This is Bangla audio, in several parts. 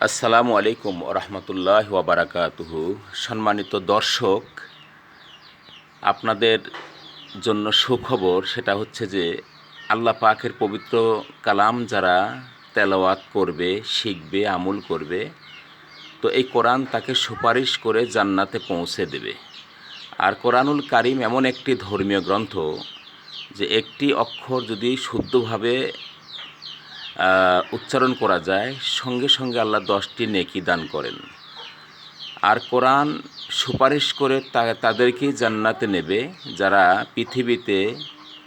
আসসালামু আলাইকুম রহমতুল্লাহ ওয়াবারাকাতুহু। সম্মানিত দর্শক, আপনাদের জন্য সুখবর, সেটা হচ্ছে যে আল্লাহ পাকের পবিত্র কালাম যারা তেলাওয়াত করবে, শিখবে, আমল করবে, তো এই কোরআন তাকে সুপারিশ করে জান্নাতে পৌঁছে দেবে। আর কোরআনুল কারিম এমন একটি ধর্মীয় গ্রন্থ যে একটি অক্ষর যদি শুদ্ধভাবে উচ্চারণ করা যায়, সঙ্গে সঙ্গে আল্লাহ 10টি নেকি দান করেন। আর কোরআন সুপারিশ করে তাদেরকেই জান্নাতে নেবে যারা পৃথিবীতে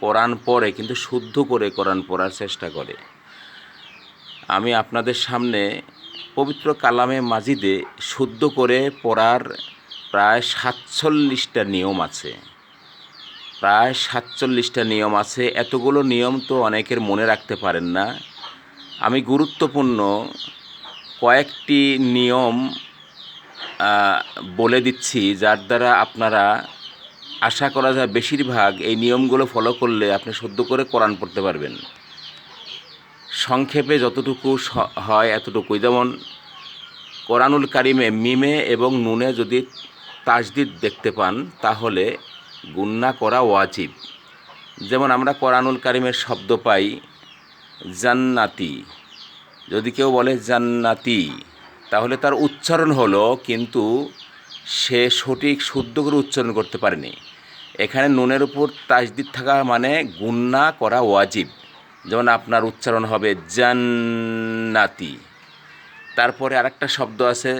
কোরআন পড়ে কিন্তু শুদ্ধ করে কোরআন পড়ার চেষ্টা করে। আমি আপনাদের সামনে পবিত্র কালামে মাজিদে শুদ্ধ করে পড়ার প্রায় 47টা নিয়ম আছে। প্রায় 47টা নিয়ম আছে। এতগুলো নিয়ম তো অনেকের মনে রাখতে পারেন না। আমি গুরুত্বপূর্ণ কয়েকটি নিয়ম বলে দিচ্ছি, যার দ্বারা আপনারা, আশা করা যায় বেশিরভাগ এই নিয়মগুলো ফলো করলে আপনি শুদ্ধ করে কোরআন পড়তে পারবেন। সংক্ষেপে যতটুকু হয় এতটুকুই। যেমন কোরআনুল কারিমে মিমে এবং নুনে যদি তাজদিদ দেখতে পান তাহলে গুণনা করা ওয়াজিব। যেমন আমরা কোরআনুল কারিমের শব্দ পাই জান্নাতি। যদি কেউ বলে জান্নাতি তাহলে তার উচ্চারণ হলো, কিন্তু সে সঠিক শুদ্ধ করে উচ্চারণ করতে পারেনি। এখানে নুনের উপর তাজদিদ থাকা মানে গুণনা করা ওয়াজিব। যেমন আপনার উচ্চারণ হবে জান্নাতি। তারপরে আরেকটা শব্দ আছে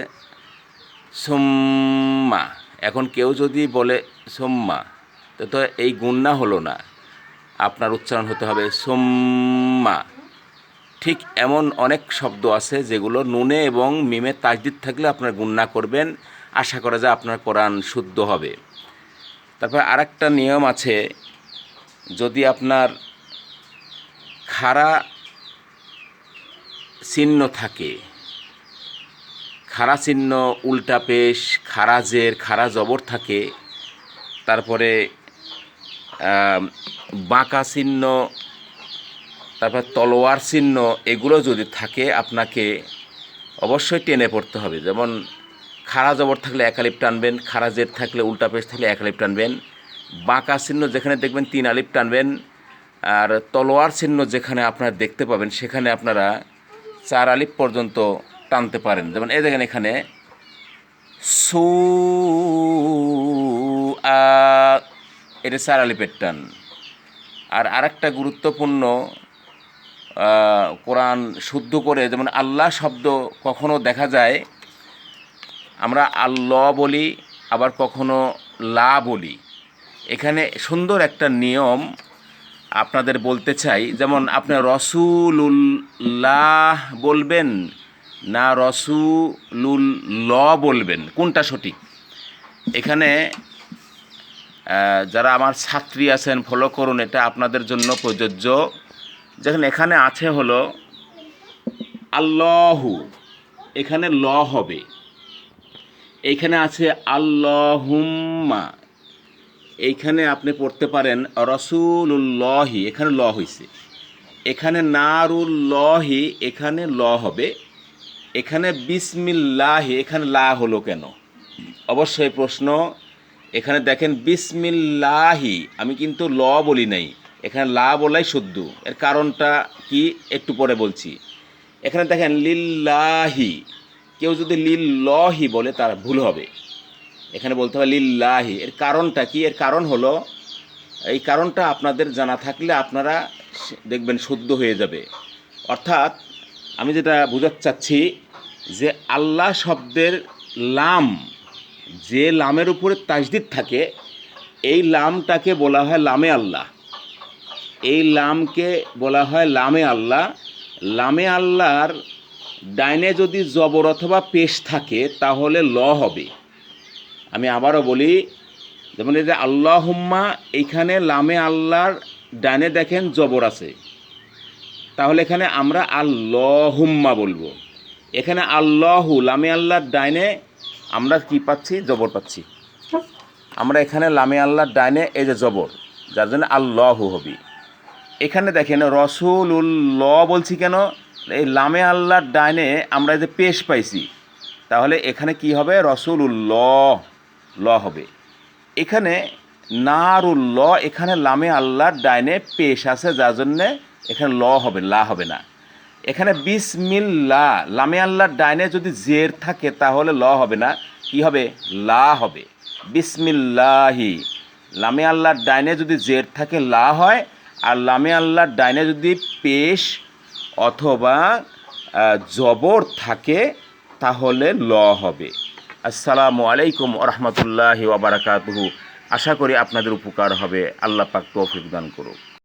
সুম্মা। এখন কেউ যদি বলে সুম্মা, তো এই গুণনা হলো না, আপনার উচ্চারণ হতে হবে সুম্মা। ঠিক এমন অনেক শব্দ আছে যেগুলো নুনে এবং মিমে তাজদিদ থাকলে আপনার গুণনা করবেন, আশা করা যায় আপনার কোরআন শুদ্ধ হবে। তারপর আরেকটা নিয়ম আছে, যদি আপনার খাড়া চিহ্ন থাকে, খাড়া চিহ্ন, উল্টা পেশ, খাড়া জের, খাড়া জবর থাকে, তারপরে বাঁকা চিহ্ন, তারপর তলোয়ার চিহ্ন, এগুলো যদি থাকে আপনাকে অবশ্যই টেনে পড়তে হবে। যেমন খাড়া জবর থাকলে এক আলিফ টানবেন, খাড়া জের থাকলে, উল্টা পেশ থাকলে এক আলিফ টানবেন, বাঁকা চিহ্ন যেখানে দেখবেন 3 আলিফ টানবেন, আর তলোয়ার চিহ্ন যেখানে আপনারা দেখতে পাবেন সেখানে আপনারা 4 আলিফ পর্যন্ত টানতে পারেন। যেমন এই দেখেন এখানে সু আ, এটা 4 আলিফের টান। আর আরেকটা গুরুত্বপূর্ণ, কোরআন শুদ্ধ করে, যেমন আল্লাহ শব্দ কখনো দেখা যায় আমরা আল্লাহ বলি, আবার কখনো লা বলি। এখানে সুন্দর একটা নিয়ম আপনাদের বলতে চাই। যেমন আপনি রসুলুল্লাহ বলবেন না রসুলুল্লাহ বলবেন, কোনটা সঠিক? এখানে যারা আমার ছাত্রী আছেন ফলো করুন, এটা আপনাদের জন্য প্রযোজ্য। যেখানে এখানে আছে হলো আল্লাহু, এখানে ল হবে। এইখানে আছে আল্লাহুম্মা, এইখানে আপনি পড়তে পারেন রসুলুল্লাহি, এখানে ল হয়েছে। এখানে নারুল্লাহি, এখানে ল হবে। এখানে বিসমিল্লাহি, এখানে লা হলো কেন? অবশ্যই প্রশ্ন। এখানে দেখেন বিসমিল্লাহি, আমি কিন্তু ল বলি নাই, এখানে লা বলাই শুদ্ধ। এর কারণটা কি একটু পরে বলছি। এখানে দেখেন লিল্লাহি, কেউ যদি লিল্লাহি বলে তার ভুল হবে, এখানে বলতে হবে লিল্লাহি। এর কারণটা কি? এর কারণ হলো, এই কারণটা আপনাদের জানা থাকলে আপনারা দেখবেন শুদ্ধ হয়ে যাবে। অর্থাৎ আমি যেটা বোঝাতে চাচ্ছি যে আল্লাহ শব্দের লাম, যে লামের উপরে তাজদিদ থাকে, এই লামটাকে বলা হয় লামে আল্লাহ। এই লামকে বলা হয় লামে আল্লাহ। লামে আল্লাহর ডাইনে যদি জবর অথবা পেশ থাকে তাহলে ল হবে। আমি আবারও বলি, যেমন এই যে আল্লাহুম্মা, এইখানে লামে আল্লাহর ডাইনে দেখেন জবর আছে, তাহলে এখানে আমরা আল্লাহুম্মা বলবো। এখানে আল্লাহু, লামে আল্লাহর ডাইনে আমরা কি পাচ্ছি? জবর পাচ্ছি। আমরা এখানে লামে আল্লাহর ডাইনে এই যে জবর, যার জন্য আল্লাহু হবে। এখানে দেখেন রসুলুল্লাহ বলছি কেন? এই লামে আল্লাহর ডাইনে আমরা যে পেশ পাইছি, তাহলে এখানে কি হবে? রসুলুল্লাহ ল হবে। এখানে নারুল্লাহ, এখানে লামে আল্লাহর ডাইনে পেশ আছে, যার জন্যে এখানে ল হবে, লা হবে না। এখানে বিসমিল্লাহ, লামে আল্লাহর ডাইনে যদি জের থাকে তাহলে ল হবে না, কি হবে? লা হবে। বিসমিল্লাহি, লামে আল্লাহর ডাইনে যদি জের থাকে লা হয়, আর লামে আল্লাহর ডাইনে যদি পেশ অথবা জবর থাকে তাহলে ল হবে। আসসালামু আলাইকুম ওয়া রাহমাতুল্লাহি ওয়া বারাকাতুহু। আশা করি আপনাদের উপকার হবে। আল্লাহ পাক তৌফিক দান করুক।